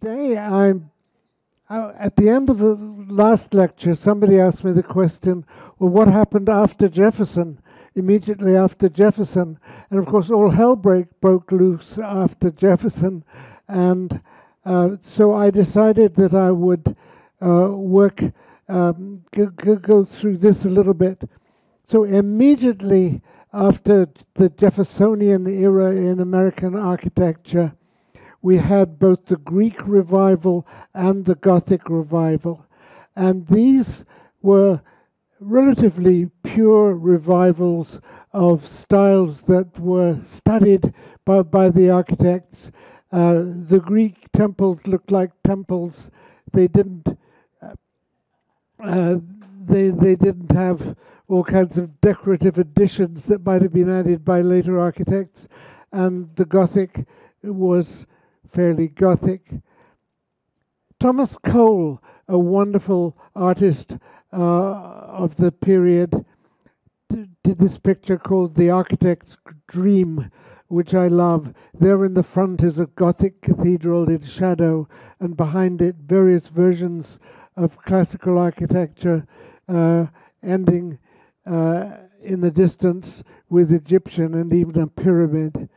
Today, at the end of the last lecture, somebody asked me the question, well, what happened after Jefferson, immediately after Jefferson? And of course, all hell broke loose after Jefferson. And so I decided that I would go through this a little bit. So immediately after the Jeffersonian era in American architecture, we had both the Greek revival and the Gothic revival. And these were relatively pure revivals of styles that were studied by the architects. The Greek temples looked like temples. They didn't they didn't have all kinds of decorative additions that might have been added by later architects. And the Gothic was fairly Gothic. Thomas Cole, a wonderful artist of the period, did this picture called The Architect's Dream, which I love. There in the front is a Gothic cathedral in shadow, and behind it various versions of classical architecture, ending in the distance with Egyptian and even a pyramid.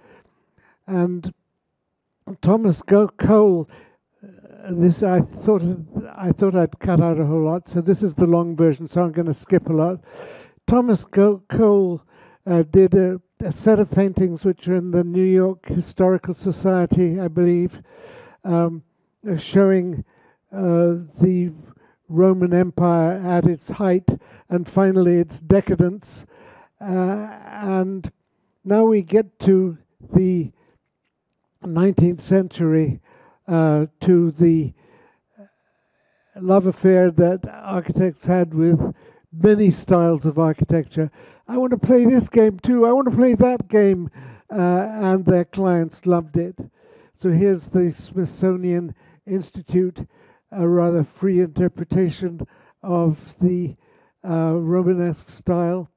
And Thomas Cole, this I thought I'd cut out a whole lot, so this is the long version, so I'm going to skip a lot. Thomas Cole did a set of paintings which are in the New York Historical Society, I believe, showing the Roman Empire at its height and finally its decadence. And now we get to the 19th century, to the love affair that architects had with many styles of architecture. I want to play this game too, I want to play that game, and their clients loved it. So here's the Smithsonian Institute, a rather free interpretation of the Romanesque style.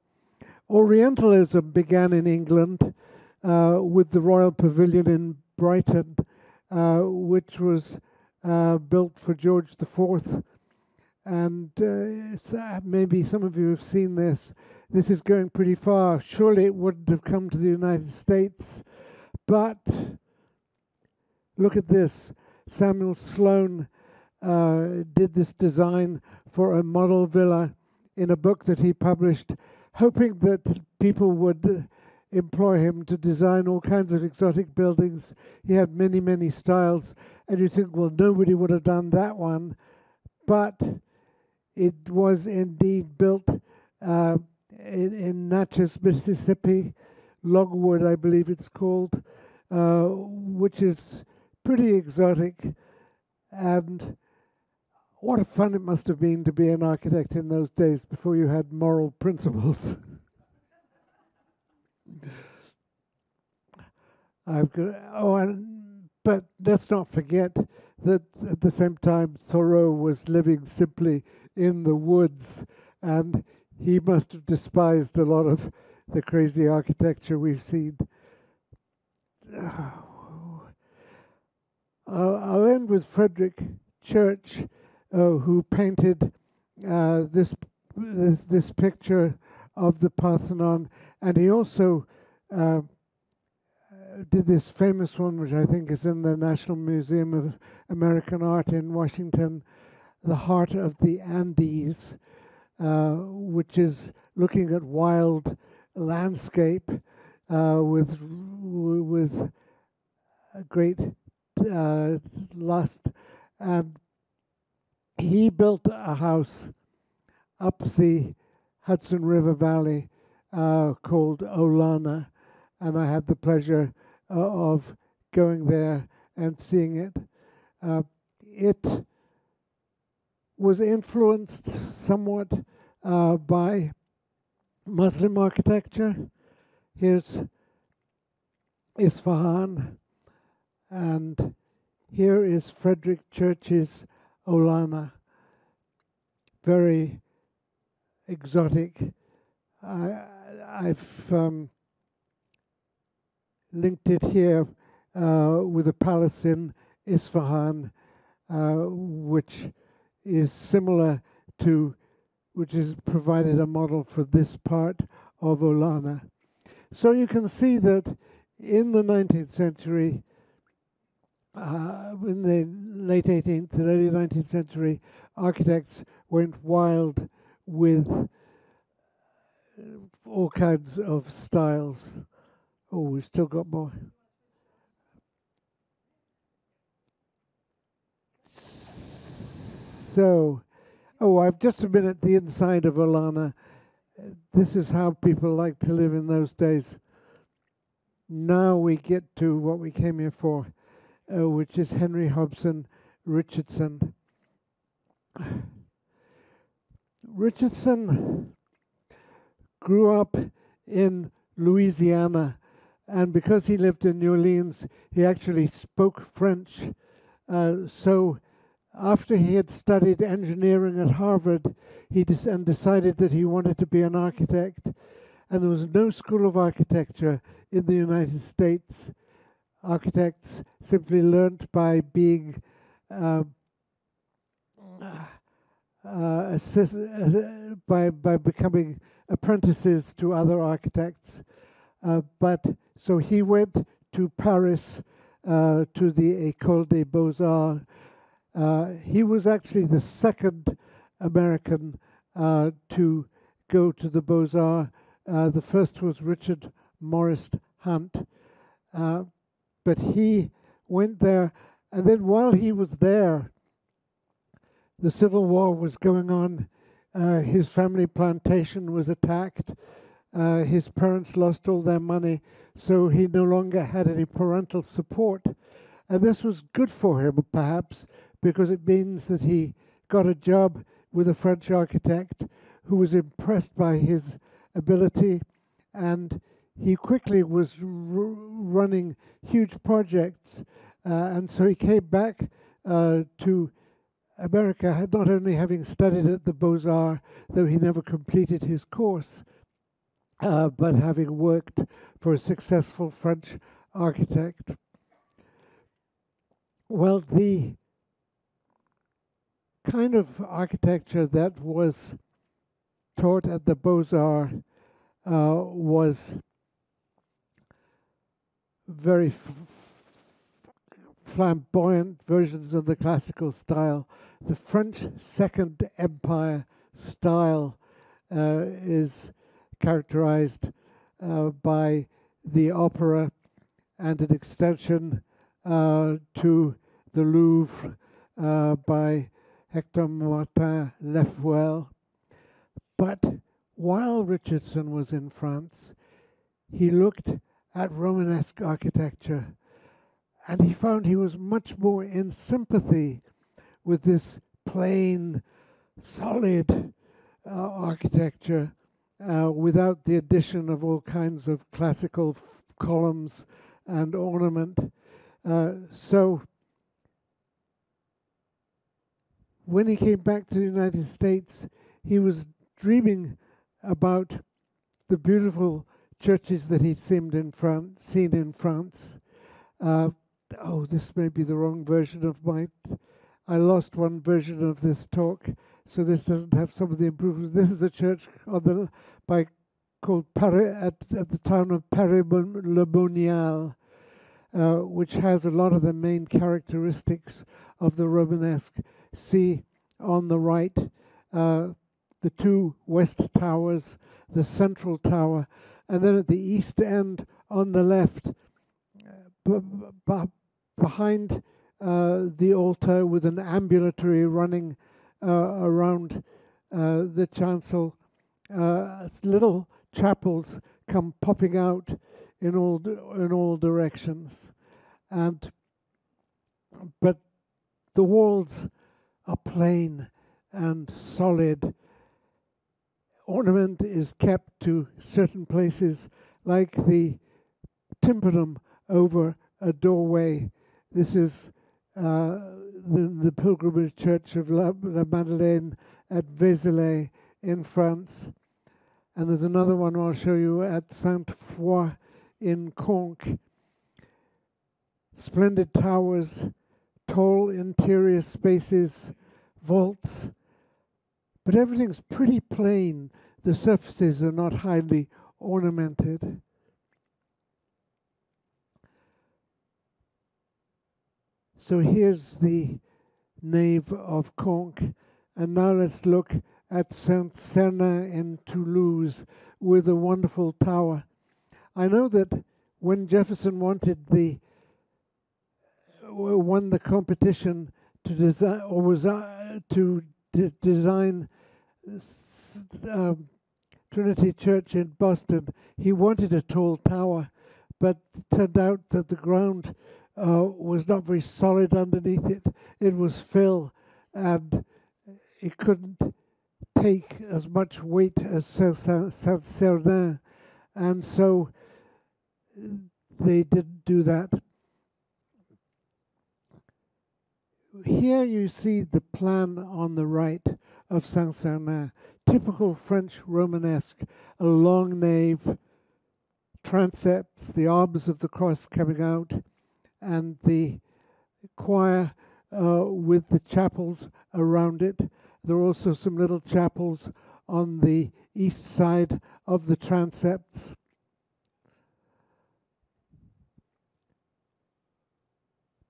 Orientalism began in England with the Royal Pavilion in Brighton, which was built for George IV. And maybe some of you have seen this. This is going pretty far. Surely it wouldn't have come to the United States. But look at this. Samuel Sloan did this design for a model villa in a book that he published, hoping that people would employ him to design all kinds of exotic buildings. He had many, many styles, and you think, well, nobody would have done that one. But it was indeed built in Natchez, Mississippi, Logwood, I believe it's called, which is pretty exotic. And what a fun it must have been to be an architect in those days before you had moral principles. But let's not forget that at the same time Thoreau was living simply in the woods, and he must have despised a lot of the crazy architecture we've seen. I'll end with Frederick Church, who painted this picture of the Parthenon, and he also did this famous one, which I think is in the National Museum of American Art in Washington, The Heart of the Andes, which is looking at wild landscape with great lust. And he built a house up the Hudson River Valley called Olana, and I had the pleasure of going there and seeing it. It was influenced somewhat by Muslim architecture. Here's Isfahan, and here is Frederick Church's Olana. Very exotic. I've linked it here with a palace in Isfahan, which is similar to, which has provided a model for this part of Olana. So you can see that in the 19th century, in the late 18th and early 19th century, architects went wild with all kinds of styles. Oh, we've still got more. So, oh, I've just been at the inside of Olana. This is how people like to live in those days. Now we get to what we came here for, which is Henry Hobson Richardson. Richardson grew up in Louisiana, and because he lived in New Orleans, he actually spoke French. So after he had studied engineering at Harvard, he decided that he wanted to be an architect. And there was no school of architecture in the United States. Architects simply learnt by being by becoming apprentices to other architects. But so he went to Paris to the École des Beaux-Arts. He was actually the second American to go to the Beaux-Arts. The first was Richard Morris Hunt, but he went there, and then while he was there, the Civil War was going on. His family plantation was attacked. His parents lost all their money, so he no longer had any parental support. And this was good for him, perhaps, because it means that he got a job with a French architect who was impressed by his ability, and he quickly was running huge projects. And so he came back to America, not only having studied at the Beaux-Arts, though he never completed his course, but having worked for a successful French architect. Well, the kind of architecture that was taught at the Beaux-Arts was very flamboyant versions of the classical style. The French Second Empire style is characterized by the opera and an extension to the Louvre by Hector Martin Lefouel. But while Richardson was in France, he looked at Romanesque architecture, and he found he was much more in sympathy with this plain, solid architecture without the addition of all kinds of classical columns and ornament. So when he came back to the United States, he was dreaming about the beautiful churches that he'd seen in France. Oh, this may be the wrong version of I lost one version of this talk, so this doesn't have some of the improvements. This is a church called at the town of Paris-le-Monial, which has a lot of the main characteristics of the Romanesque. See on the right, the two west towers, the central tower, and then at the east end on the left, behind the altar with an ambulatory running around the chancel, little chapels come popping out in all directions, but the walls are plain and solid. Ornament is kept to certain places, like the tympanum over a doorway. This is the pilgrimage church of La Madeleine at Vézelay in France. And there's another one I'll show you at Sainte-Foy in Conques. Splendid towers tall interior spaces, vaults, but everything's pretty plain. The surfaces are not highly ornamented. So here's the nave of Conques, and now let's look at Saint-Cernin in Toulouse with a wonderful tower. I know that when Jefferson won the competition to design, or was to design Trinity Church in Boston, he wanted a tall tower, but turned out that the ground was not very solid underneath it. It was fill, and it couldn't take as much weight as Saint-Cernin, and so they didn't do that. Here you see the plan on the right of Saint-Cernin, typical French Romanesque, a long nave, transepts, the arms of the cross coming out, and the choir with the chapels around it. There are also some little chapels on the east side of the transepts.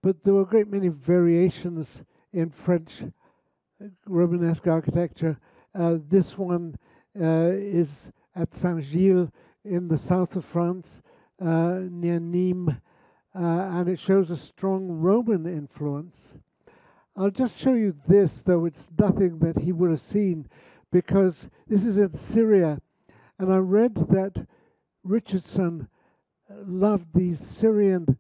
But there were a great many variations in French Romanesque architecture. This one is at Saint-Gilles in the south of France, near Nîmes, and it shows a strong Roman influence. I'll just show you this, though it's nothing that he would have seen, because this is in Syria, and I read that Richardson loved these Syrian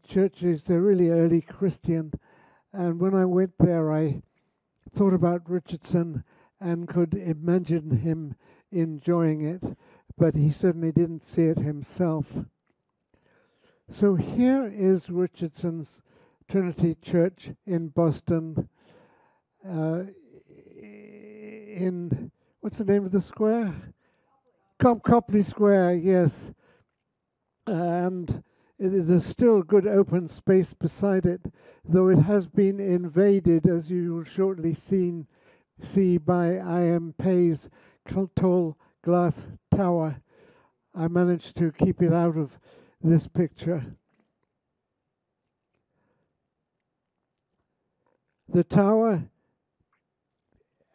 churches. They're really early Christian, and when I went there, I thought about Richardson and could imagine him enjoying it, but he certainly didn't see it himself. So here is Richardson's Trinity Church in Boston, in, what's the name of the square? Copley Square, yes. And there's still good open space beside it, though it has been invaded, as you will shortly see by I.M. Pei's tall glass tower. I managed to keep it out of this picture. The tower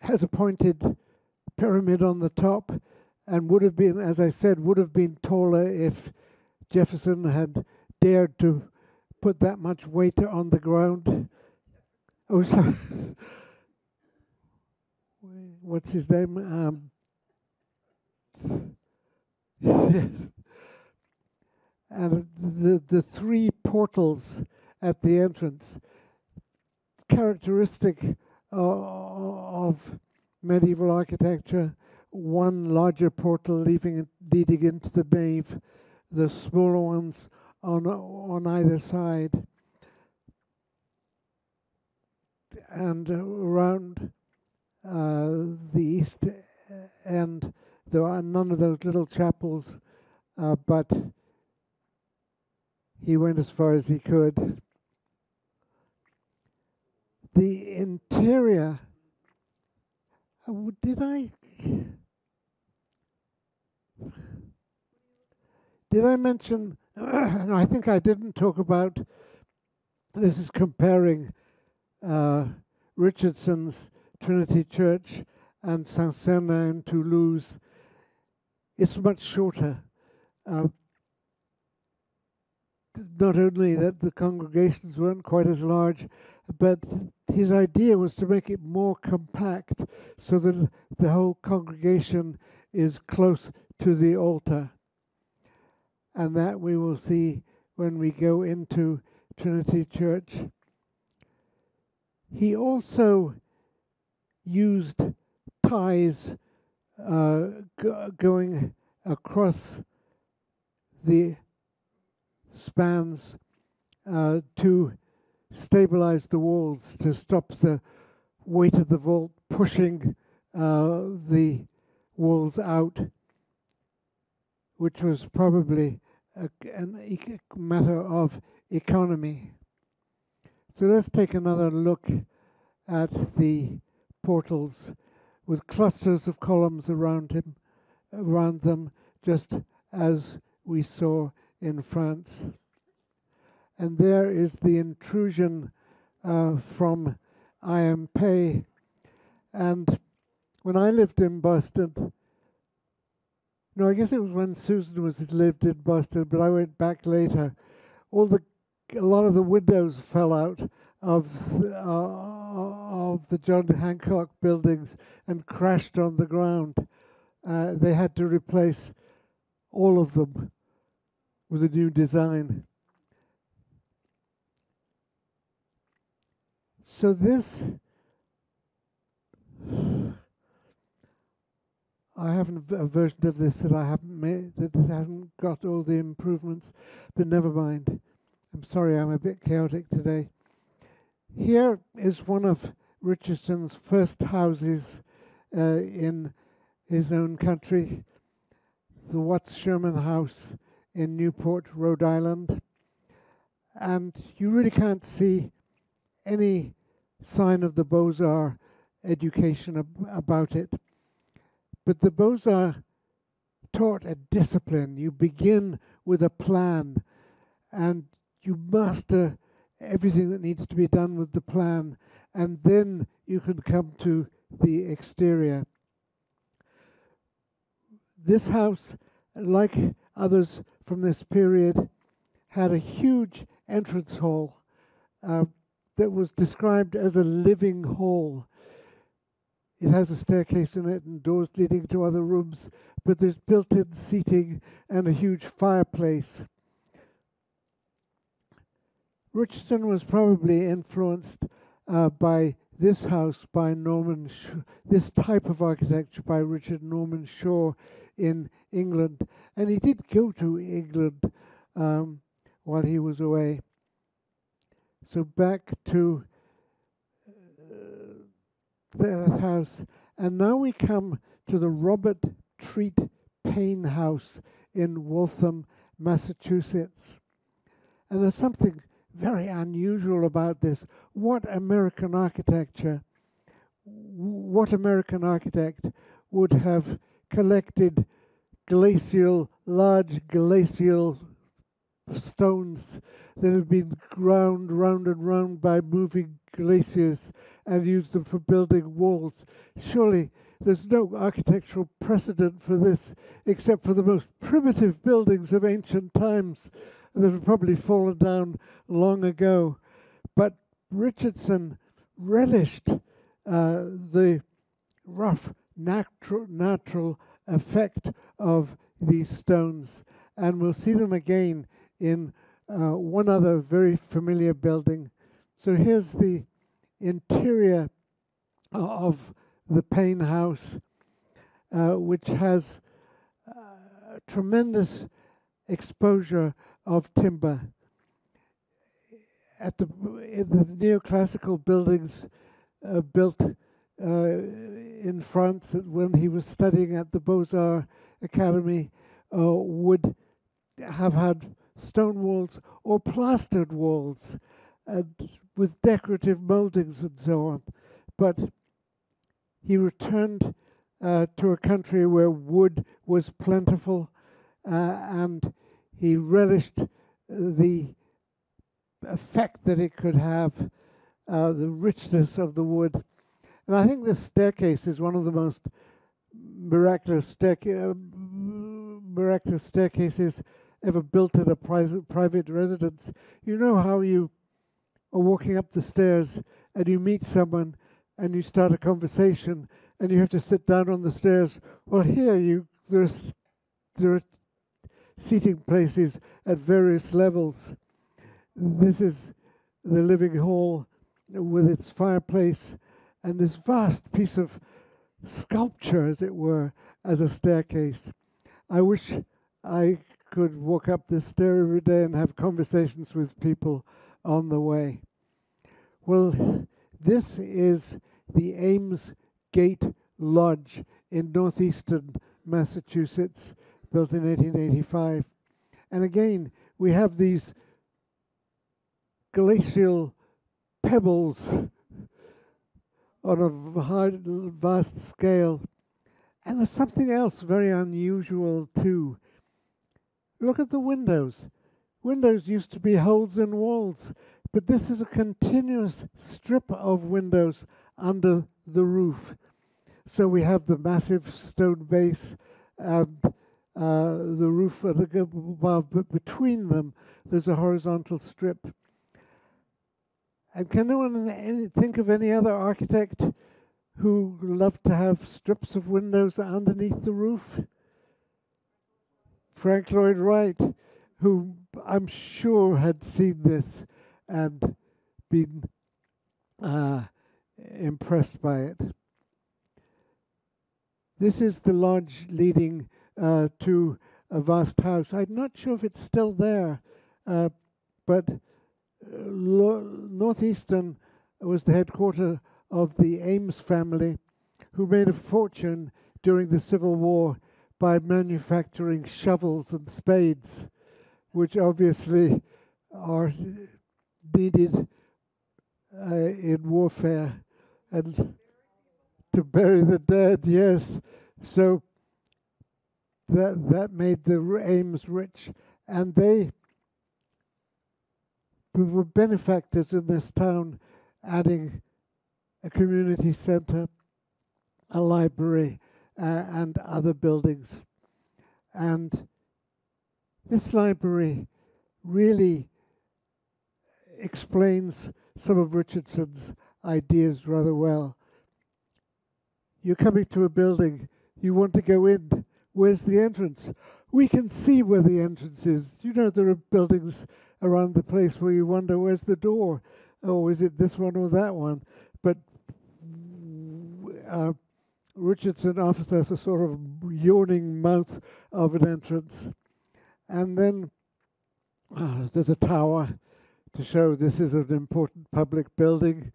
has a pointed pyramid on the top, and would have been, as I said, would have been taller if Jefferson had dared to put that much weight on the ground. Oh, sorry. What's his name? Yes. And the three portals at the entrance, characteristic of medieval architecture. One larger portal leading into the nave, the smaller ones on either side, and around the east end there are none of those little chapels, but he went as far as he could. The interior, did I mention, no, I think I didn't talk about, this is comparing Richardson's Trinity Church and Saint-Cernin in Toulouse. It's much shorter. Not only that the congregations weren't quite as large, but his idea was to make it more compact so that the whole congregation is close to the altar. And that we will see when we go into Trinity Church. He also used ties going across the spans to stabilize the walls, to stop the weight of the vault pushing the walls out, which was probably a matter of economy. So let's take another look at the portals with clusters of columns around them, just as we saw in France. And there is the intrusion from IMP. And when I lived in Boston, no, I guess it was when Susan lived in Boston, but I went back later. A lot of the windows fell out of the John Hancock buildings and crashed on the ground. They had to replace all of them with a new design. So this, I have a version of this that I haven't made, that hasn't got all the improvements, but never mind. I'm sorry, I'm a bit chaotic today. Here is one of Richardson's first houses in his own country, the Watts Sherman House in Newport, Rhode Island. And you really can't see any sign of the Beaux-Arts education about it. But the Beaux-Arts taught a discipline. You begin with a plan, and you master everything that needs to be done with the plan, and then you can come to the exterior. This house, like others from this period, had a huge entrance hall that was described as a living hall. It has a staircase in it and doors leading to other rooms, but there's built-in seating and a huge fireplace. Richardson was probably influenced by this house by this type of architecture by Richard Norman Shaw in England, and he did go to England while he was away. So back to that house, and now we come to the Robert Treat Payne House in Waltham, Massachusetts. And there's something very unusual about this. What American architect would have collected large glacial stones that have been ground round and round by moving glaciers and used them for building walls? Surely there's no architectural precedent for this except for the most primitive buildings of ancient times that have probably fallen down long ago. But Richardson relished the rough natural effect of these stones, and we'll see them again in one other very familiar building. So here's the interior of the Payne House, which has tremendous exposure of timber. In the neoclassical buildings built in France when he was studying at the Beaux-Arts Academy would have had stone walls or plastered walls and with decorative moldings and so on. But he returned to a country where wood was plentiful, and he relished the effect that it could have, the richness of the wood. And I think this staircase is one of the most miraculous staircases ever built in a private residence. You know how you are walking up the stairs and you meet someone and you start a conversation and you have to sit down on the stairs. Well, here there are seating places at various levels. This is the living hall with its fireplace and this vast piece of sculpture, as it were, as a staircase. I wish I could walk up this stair every day and have conversations with people on the way. Well, this is the Ames Gate Lodge in northeastern Massachusetts, built in 1885. And again, we have these glacial pebbles on a vast scale. And there's something else very unusual too. Look at the windows. Windows used to be holes in walls, but this is a continuous strip of windows under the roof. So we have the massive stone base and the roof above, but between them there's a horizontal strip. And can no one think of any other architect who loved to have strips of windows underneath the roof? Frank Lloyd Wright, who I'm sure had seen this and been impressed by it. This is the lodge leading to a vast house. I'm not sure if it's still there, but Northeastern was the headquarters of the Ames family, who made a fortune during the Civil War by manufacturing shovels and spades, which obviously are needed in warfare and to bury the dead. Yes, so that made the Ames rich, and they were benefactors in this town, adding a community center, a library, and other buildings. And this library really explains some of Richardson's ideas rather well. You're coming to a building, you want to go in, where's the entrance? We can see where the entrance is. You know, there are buildings around the place where you wonder, where's the door? Oh, is it this one or that one? But Richardson offers us a sort of yawning mouth of an entrance. And then there's a tower to show this is an important public building.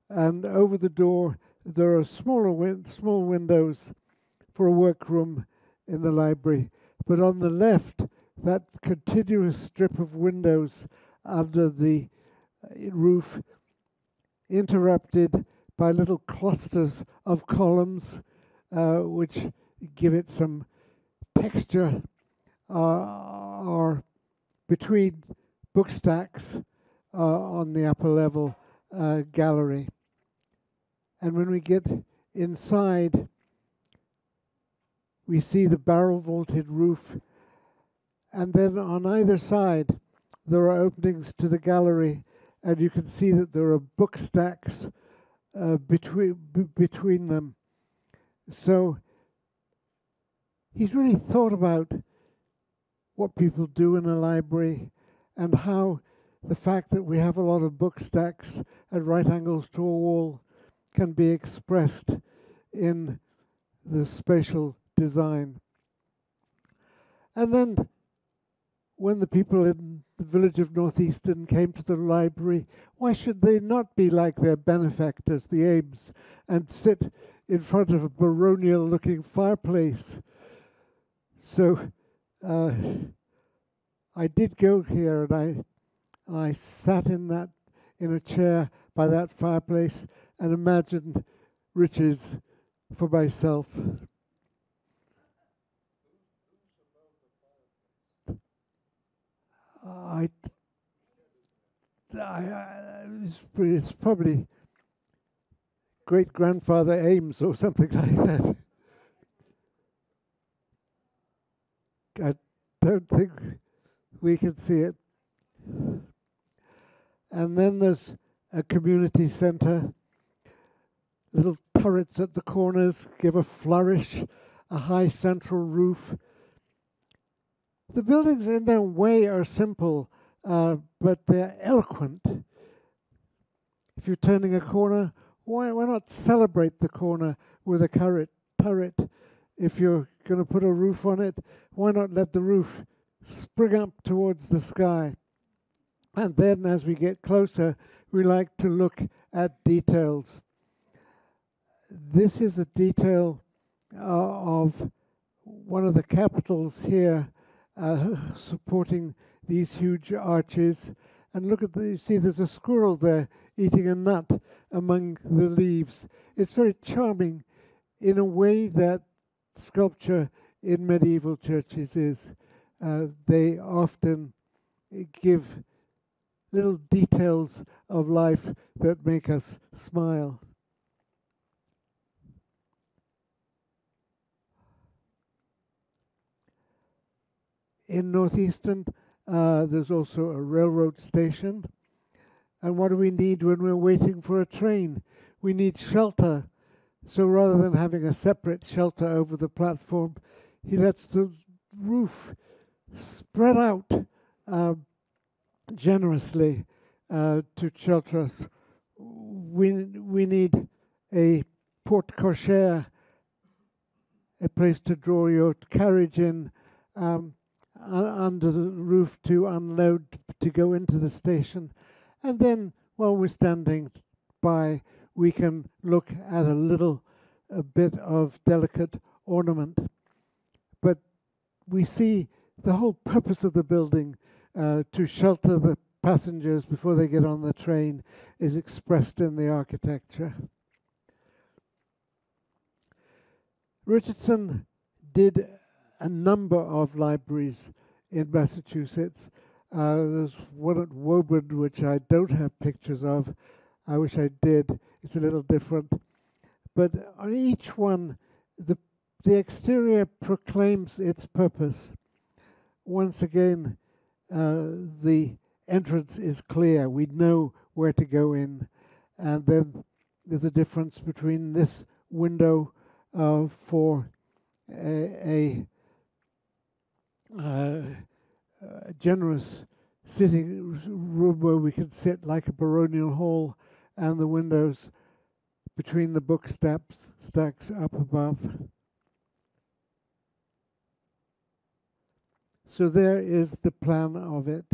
And over the door, there are small windows for a workroom in the library. But on the left, that continuous strip of windows under the roof, interrupted by little clusters of columns, which give it some texture, are between book stacks on the upper level gallery. And when we get inside, we see the barrel vaulted roof, and then on either side there are openings to the gallery, and you can see that there are book stacks between them. So he's really thought about what people do in a library and how the fact that we have a lot of book stacks at right angles to a wall can be expressed in the spatial design. And then when the people in the village of Northeastern came to the library, why should they not be like their benefactors, the Ames, and sit in front of a baronial-looking fireplace? So I did go here, and I sat in a chair by that fireplace and imagined riches for myself. It's probably great-grandfather Ames or something like that. I don't think we can see it. And then there's a community center. Little turrets at the corners give a flourish, a high central roof. The buildings in their way are simple, but they're eloquent. If you're turning a corner, why not celebrate the corner with a turret? If you're going to put a roof on it, why not let the roof spring up towards the sky? And then as we get closer, we like to look at details. This is a detail of one of the capitals here, supporting these huge arches. And look at you see there's a squirrel there eating a nut among the leaves. It's very charming in a way that sculpture in medieval churches is. They often give little details of life that make us smile. In Northeastern, there's also a railroad station. And what do we need when we're waiting for a train? We need shelter. So rather than having a separate shelter over the platform, he lets the roof spread out generously to shelter us. We need a porte cochere, a place to draw your carriage in under the roof to unload to go into the station. And then while we're standing by, we can look at a bit of delicate ornament. But we see the whole purpose of the building to shelter the passengers before they get on the train is expressed in the architecture. Richardson did a number of libraries in Massachusetts. There's one at Woburn, which I don't have pictures of. I wish I did. It's a little different. But on each one, the exterior proclaims its purpose. Once again, the entrance is clear. We know where to go in. And then there's a difference between this window for a generous sitting room where we can sit like a baronial hall, and the windows between the book stacks up above. So there is the plan of it.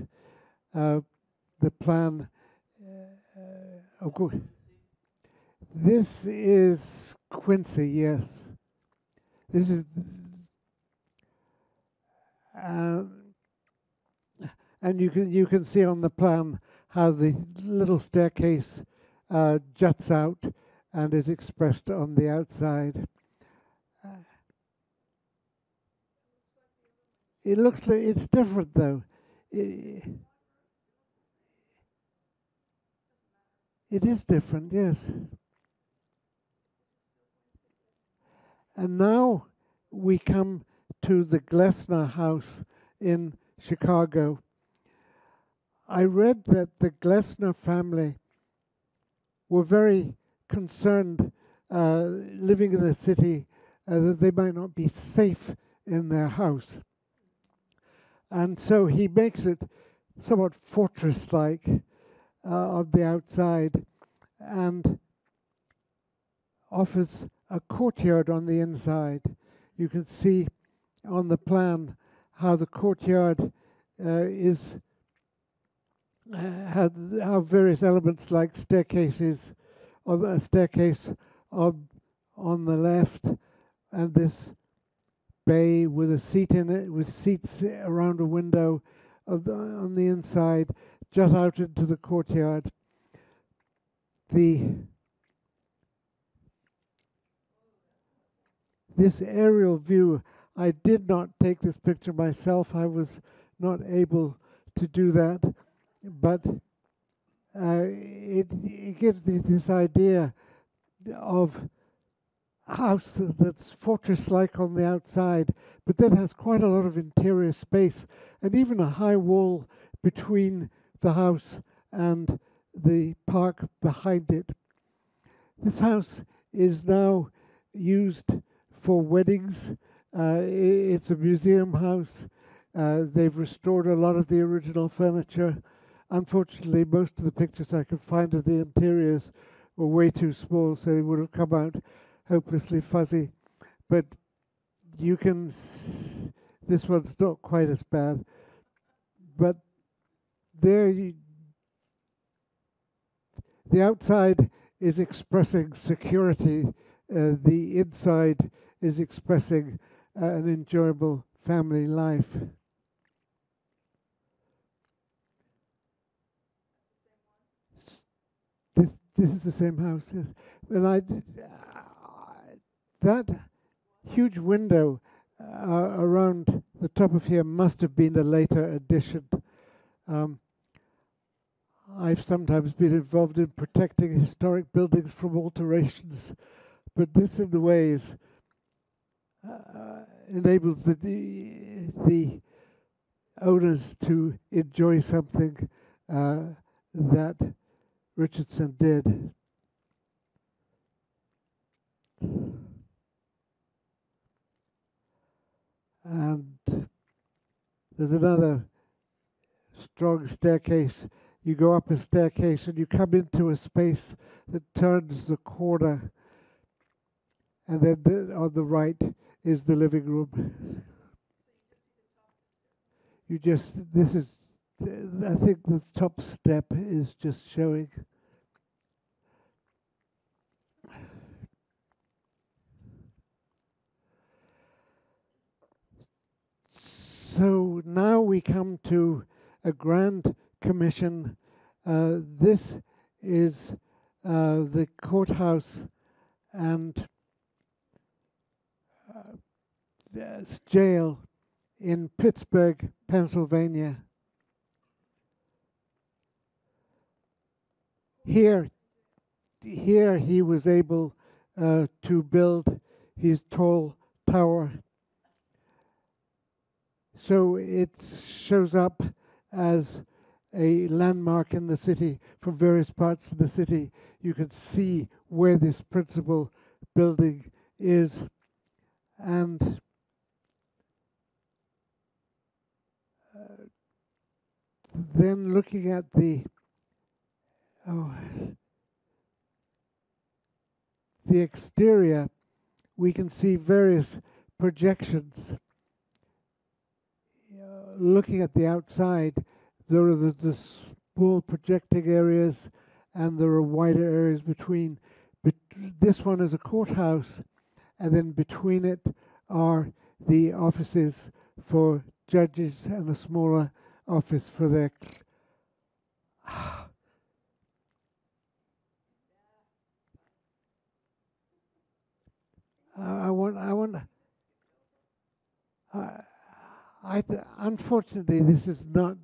The plan of course. This is Quincy, yes. This is and you can see on the plan how the little staircase juts out and is expressed on the outside. It looks like it's different though. It is different, yes. And now we come to the Glessner House in Chicago. I read that the Glessner family were very concerned living in a city that they might not be safe in their house. And so he makes it somewhat fortress-like on the outside and offers a courtyard on the inside. You can see on the plan how the courtyard is how various elements like staircases, or a staircase on the left, and this bay with a seat in it, with seats around a window on the inside, jut out into the courtyard. This aerial view, I did not take this picture myself. I was not able to do that, but it gives this idea of a house that's fortress-like on the outside, but then has quite a lot of interior space and even a high wall between the house and the park behind it. This house is now used for weddings. It's a museum house. They've restored a lot of the original furniture. Unfortunately, most of the pictures I could find of the interiors were way too small, so they would have come out hopelessly fuzzy. But you can, this one's not quite as bad. But there, the outside is expressing security. The inside is expressing an enjoyable family life. this is the same house. Yes. And that huge window around the top of here must have been a later addition. I've sometimes been involved in protecting historic buildings from alterations, but this in the ways enables the owners to enjoy something that Richardson did. And there's another strong staircase. You go up a staircase and you come into a space that turns the corner, and then on the right is the living room. This is, I think the top step is just showing. So now we come to a grand commission. This is the courthouse and jail in Pittsburgh, Pennsylvania. Here he was able to build his tall tower. So it shows up as a landmark in the city. From various parts of the city, you can see where this principal building is. And then looking at the exterior, we can see various projections. Looking at the outside, there are the small projecting areas, and there are wider areas between. This one is a courthouse, and then between it are the offices for judges and a smaller office for their. Unfortunately, this is not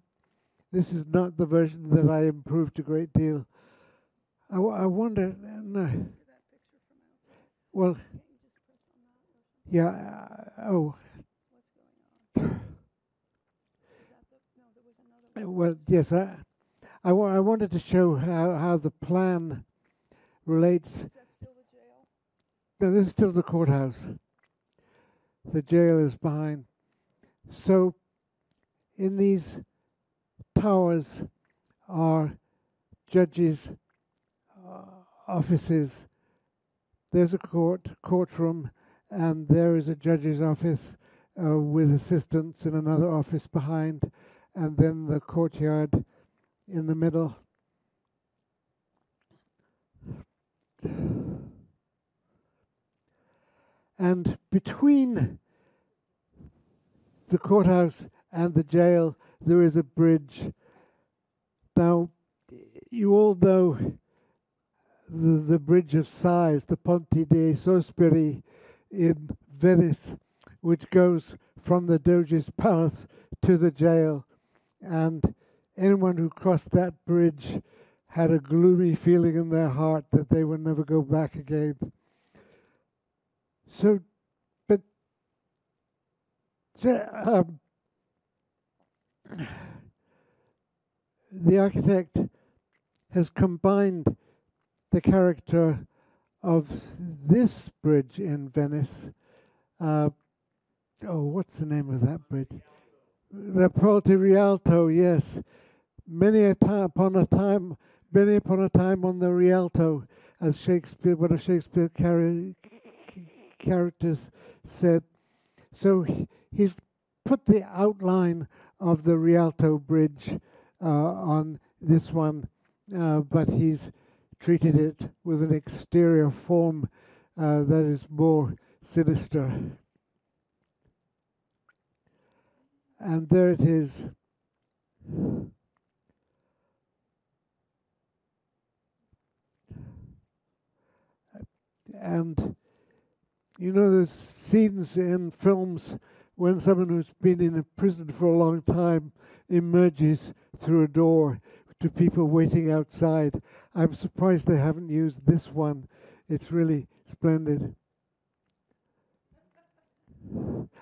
the version that I improved a great deal. I wonder. No. Well, yeah. Well, yes. I wanted to show how the plan relates. Is that still the jail? No, this is still the courthouse. The jail is behind. So, in these towers are judges' offices. There's a courtroom, and there is a judge's office with assistants in another office behind, and then the courtyard in the middle. And between the courthouse and the jail, there is a bridge. Now, you all know the Bridge of Sighs, the Ponte dei Sospiri in Venice, which goes from the Doge's palace to the jail. And anyone who crossed that bridge had a gloomy feeling in their heart that they would never go back again. So, but the architect has combined the character of this bridge in Venice. What's the name of that bridge? The Ponte Rialto, yes. Many upon a time on the Rialto, as Shakespeare, one of Shakespeare's characters said. So he's put the outline of the Rialto Bridge on this one, but he's treated it with an exterior form that is more sinister. And there it is. And you know, there's scenes in films when someone who's been in a prison for a long time emerges through a door to people waiting outside. I'm surprised they haven't used this one. It's really splendid.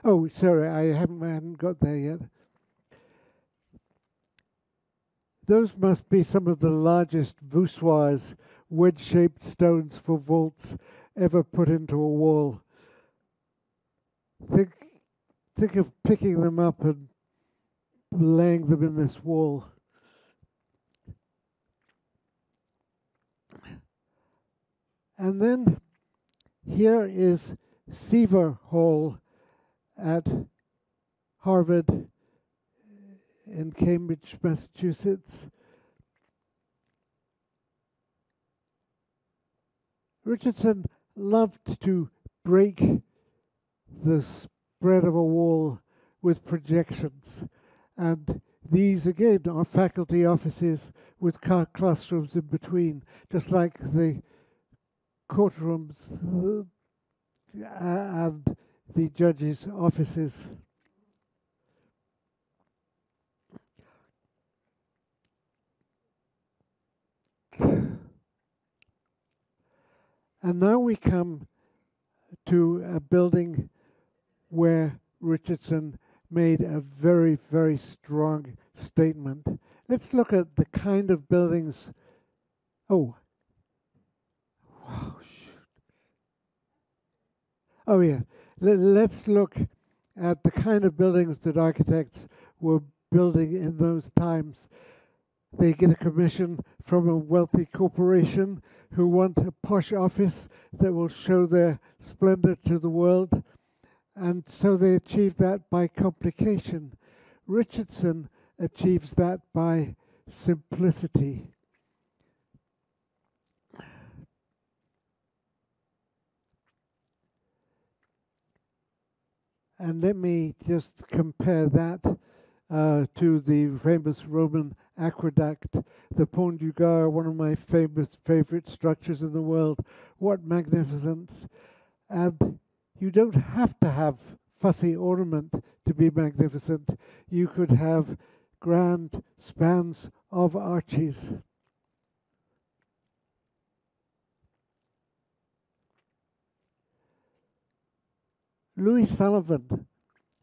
Oh, sorry, I hadn't got there yet. Those must be some of the largest voussoirs, wedge-shaped stones for vaults, ever put into a wall. Think of picking them up and laying them in this wall. And then here is Seaver Hall at Harvard in Cambridge, Massachusetts. Richardson loved to break the spread of a wall with projections, and these again are faculty offices with classrooms in between, just like the courtrooms and the judges' offices. And now we come to a building where Richardson made a very, very strong statement. Let's look at the kind of buildings. Oh, wow, shoot. Oh, yeah. Let's look at the kind of buildings that architects were building in those times. They get a commission from a wealthy corporation who want a posh office that will show their splendor to the world. And so they achieve that by complication. Richardson achieves that by simplicity. And let me just compare that to the famous Roman aqueduct, the Pont du Gard, one of my favorite structures in the world. What magnificence! And you don't have to have fussy ornament to be magnificent. You could have grand spans of arches. Louis Sullivan,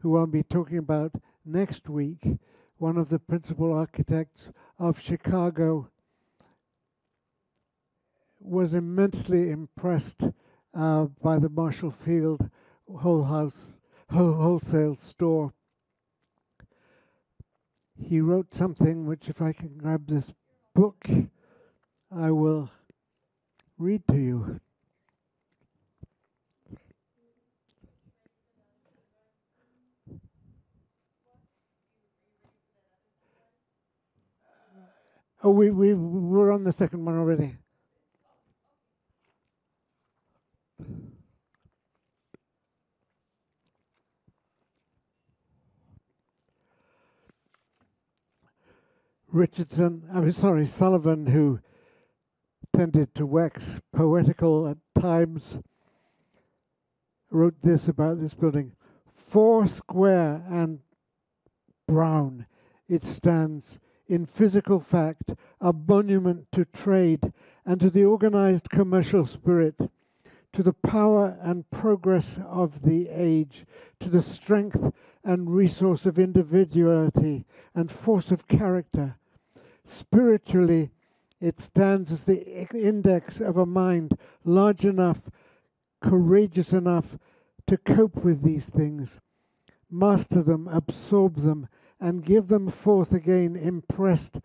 who I'll be talking about next week, one of the principal architects of Chicago, was immensely impressed by the Marshall Field wholesale store. He wrote something which, if I can grab this book, I will read to you. Oh, we're on the second one already. Sullivan, who tended to wax poetical at times, wrote this about this building. 4 square and brown, it stands in physical fact, a monument to trade and to the organized commercial spirit, to the power and progress of the age, to the strength and resource of individuality and force of character. Spiritually, it stands as the index of a mind large enough, courageous enough to cope with these things, master them, absorb them, and give them forth again impressed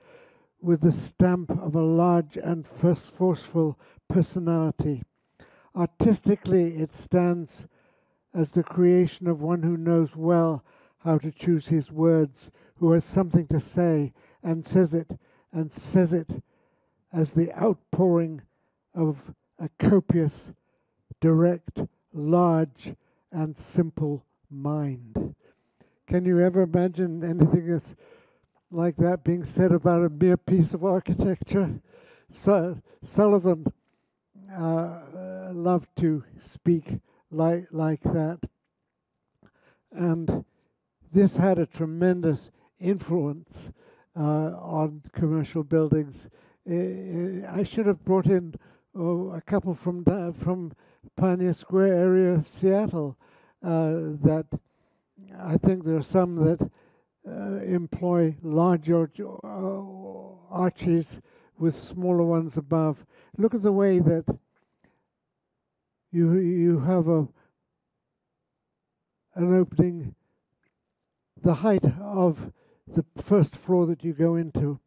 with the stamp of a large and forceful personality. Artistically, it stands as the creation of one who knows well how to choose his words, who has something to say and says it as the outpouring of a copious, direct, large, and simple mind. Can you ever imagine anything that's like that being said about a mere piece of architecture? So, Sullivan love to speak like that. And this had a tremendous influence on commercial buildings. I should have brought in a couple from Pioneer Square area of Seattle. That I think there are some that employ larger arches with smaller ones above. Look at the way that you have an opening, the height of the first floor that you go into,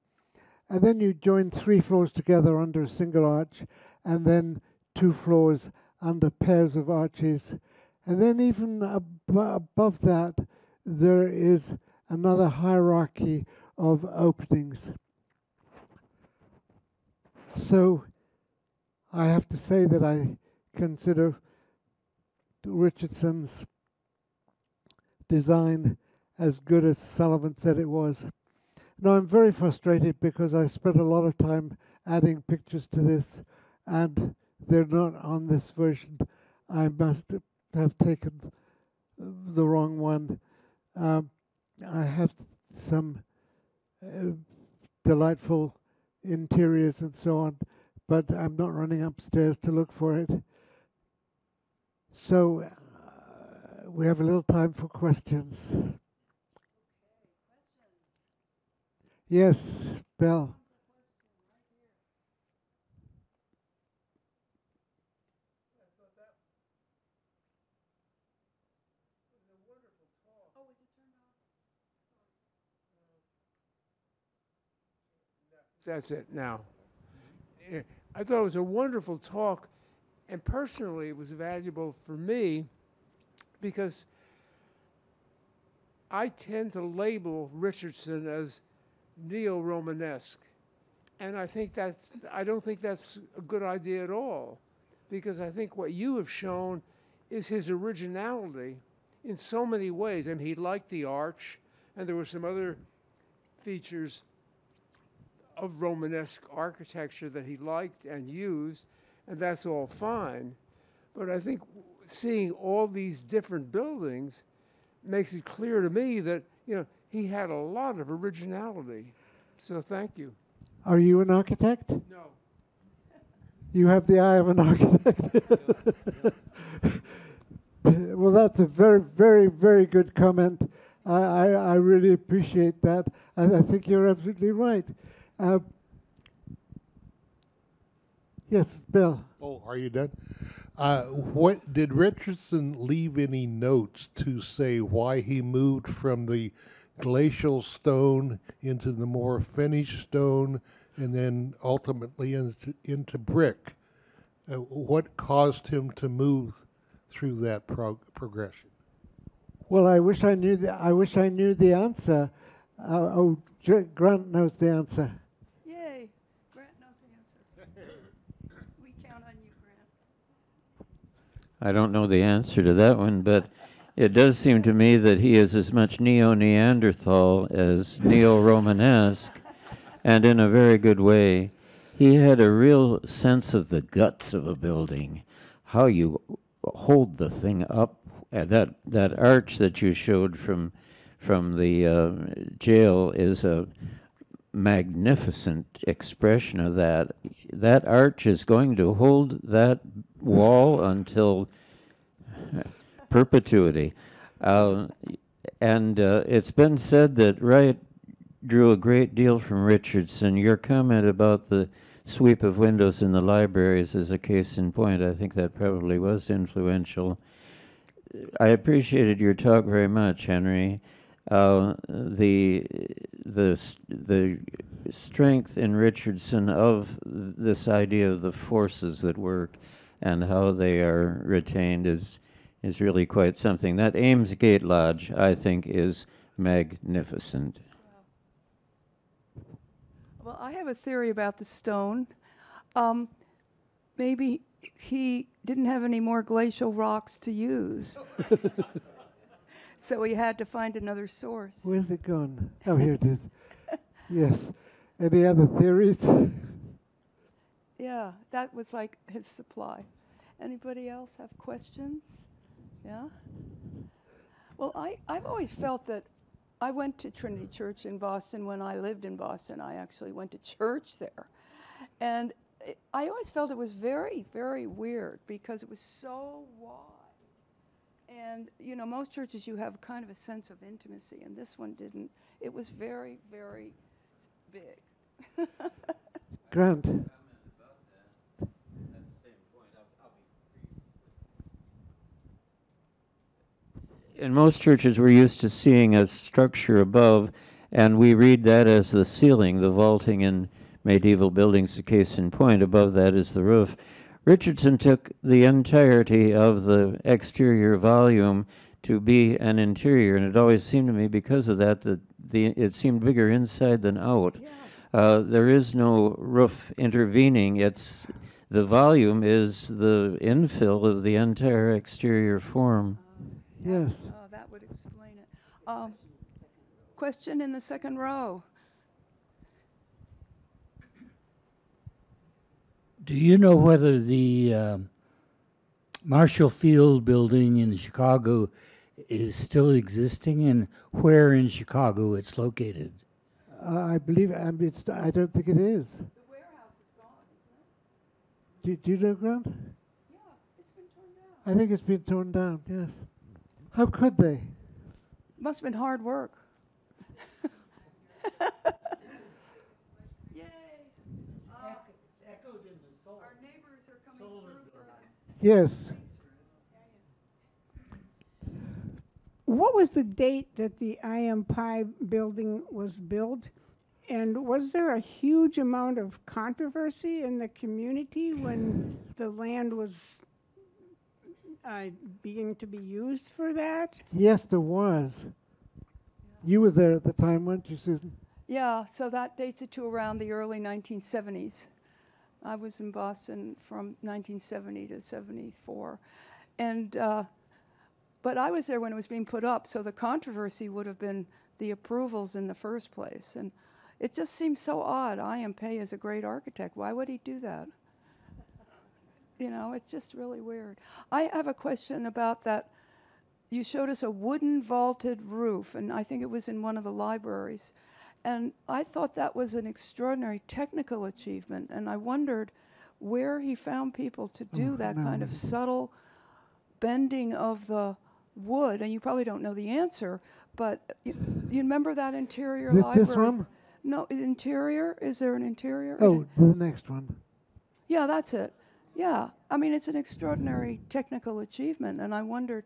and then you join 3 floors together under a single arch, and then 2 floors under pairs of arches, and then even above that there is another hierarchy of openings. So I have to say that I consider Richardson's design as good as Sullivan said it was. Now I'm very frustrated because I spent a lot of time adding pictures to this and they're not on this version. I must have taken the wrong one. I have some delightful interiors and so on, but I'm not running upstairs to look for it. So we have a little time for questions. Yes, Belle. That's it now. I thought it was a wonderful talk, and personally it was valuable for me because I tend to label Richardson as neo-Romanesque, and I don't think that's a good idea at all, because I think what you have shown is his originality in so many ways. I mean, he liked the arch, and there were some other features of Romanesque architecture that he liked and used, and that's all fine. But I think seeing all these different buildings makes it clear to me that, he had a lot of originality. So thank you. Are you an architect? No. You have the eye of an architect. Well, that's a very, very, very good comment. I really appreciate that. I think you're absolutely right. Yes, Bill. Oh, are you done? What did Richardson leave any notes to say why he moved from the glacial stone into the more finished stone and then ultimately into brick? What caused him to move through that progression? Well, I wish I knew the answer. Grant knows the answer. Yay! Grant knows the answer. We count on you, Grant. I don't know the answer to that one, but it does seem to me that he is as much Neo-Neanderthal as Neo-Romanesque, and in a very good way. He had a real sense of the guts of a building, how you hold the thing up. That arch that you showed from the jail is a magnificent expression of that. That arch is going to hold that wall until perpetuity. And it's been said that Wright drew a great deal from Richardson. Your comment about the sweep of windows in the libraries is a case in point. I think that probably was influential. I appreciated your talk very much, Henry. The strength in Richardson of this idea of the forces that work and how they are retained is really quite something. That Ames Gate Lodge, I think, is magnificent. Well, I have a theory about the stone. Maybe he didn't have any more glacial rocks to use. So he had to find another source. Where's it gone? Oh, here it is. Yes. Any other theories? Yeah, that was like his supply. Anybody else have questions? Yeah? Well, I've always felt that I went to Trinity Church in Boston when I lived in Boston. I actually went to church there. And I always felt it was very, very weird because it was so wide. And, you know, most churches you have kind of a sense of intimacy, and this one didn't. It was very, very big. Grant. In most churches, we're used to seeing a structure above, and we read that as the ceiling, the vaulting in medieval buildings, the case in point. Above that is the roof. Richardson took the entirety of the exterior volume to be an interior, and it always seemed to me, because of that, that it seemed bigger inside than out. Yeah. There is no roof intervening. The volume is the infill of the entire exterior form. Yes. Oh, that would explain it. Question in the second row. Do you know whether the Marshall Field building in Chicago is still existing, and where in Chicago it's located? I believe, I don't think it is. The warehouse is gone, isn't it? Do you know, Grant? Yeah, it's been torn down. I think it's been torn down, yes. How could they? Must have been hard work. Yay! Our neighbors are coming through for us. Yes. What was the date that the IMPI building was built? And was there a huge amount of controversy in the community when the land was beginning to be used for that? Yes, there was. You were there at the time, weren't you, Susan? Yeah, so that dates it to around the early 1970s. I was in Boston from 1970 to 74. And, but I was there when it was being put up, so the controversy would have been the approvals in the first place. And it just seems so odd. I.M. Pei is a great architect. Why would he do that? You know, it's just really weird. I have a question about that. You showed us a wooden vaulted roof, and I think it was in one of the libraries. And I thought that was an extraordinary technical achievement, and I wondered where he found people to do that kind of subtle bending of the wood. And you probably don't know the answer, but you remember that interior library? This one? No, interior? Is there an interior? Oh, the next one. Yeah, that's it. Yeah, I mean, it's an extraordinary technical achievement, and I wondered,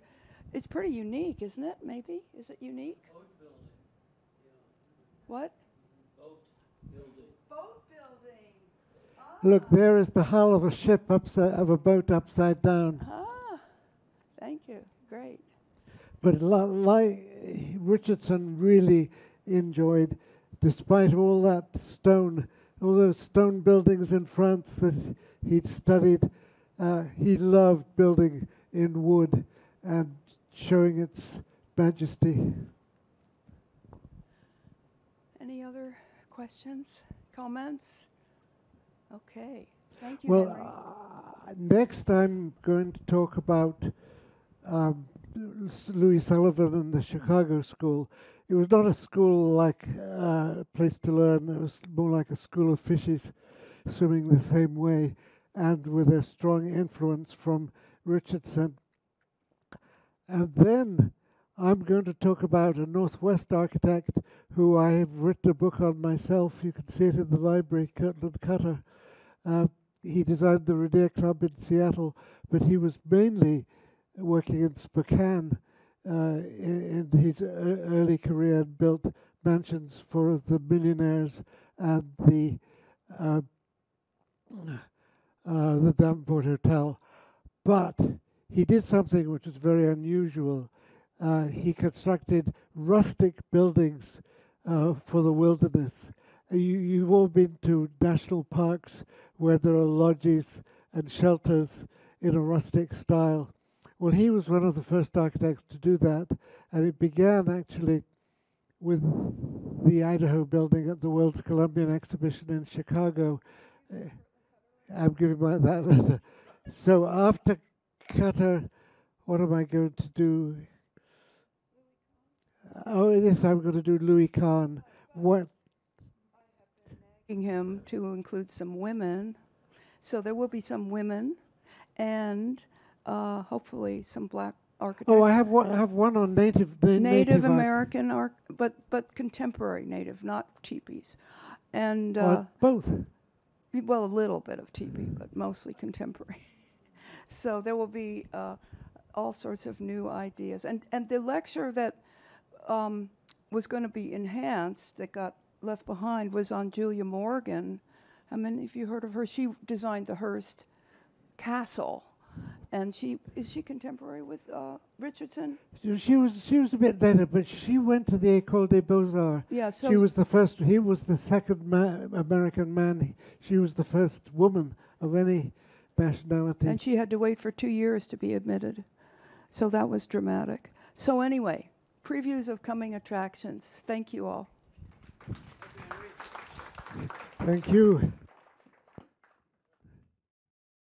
it's pretty unique, isn't it, maybe? Is it unique? Boat building. What? Boat building. Boat building. Look, there is the hull of a ship of a boat upside down. Ah, thank you. Great. But like Richardson really enjoyed, despite all that stone, all those stone buildings in France that he'd studied, he loved building in wood and showing its majesty. Any other questions, comments? Okay. Thank you, Well, Henry. next I'm going to talk about Louis Sullivan and the Chicago School. It was not a school like a place to learn. It was more like a school of fishes swimming the same way, and with a strong influence from Richardson. And then I'm going to talk about a Northwest architect who I have written a book on myself. You can see it in the library, Kirtland Cutter. He designed the Revere Club in Seattle, but he was mainly working in Spokane in his early career and built mansions for the millionaires and the Davenport Hotel. But he did something which was very unusual. He constructed rustic buildings for the wilderness. You've all been to national parks where there are lodges and shelters in a rustic style. Well, he was one of the first architects to do that, and it began actually with the Idaho building at the World's Columbian Exhibition in Chicago. I'm giving my that. So after Cutter, what am I going to do? Oh yes, I'm going to do Louis Kahn. What? Him to include some women. So there will be some women and hopefully some black architects. Oh, I have one on Native American, but contemporary Native, not teepees. And both. well, a little bit of teepee, but mostly contemporary. So there will be all sorts of new ideas. And the lecture that was going to be enhanced, that got left behind, was on Julia Morgan. How many of you heard of her? She designed the Hearst Castle. And is she contemporary with Richardson? She was a bit later, but she went to the École des Beaux-Arts. Yeah, so she was the first. He was the second American man. She was the first woman of any nationality. And she had to wait for 2 years to be admitted. So that was dramatic. So anyway, previews of coming attractions. Thank you all. Thank you.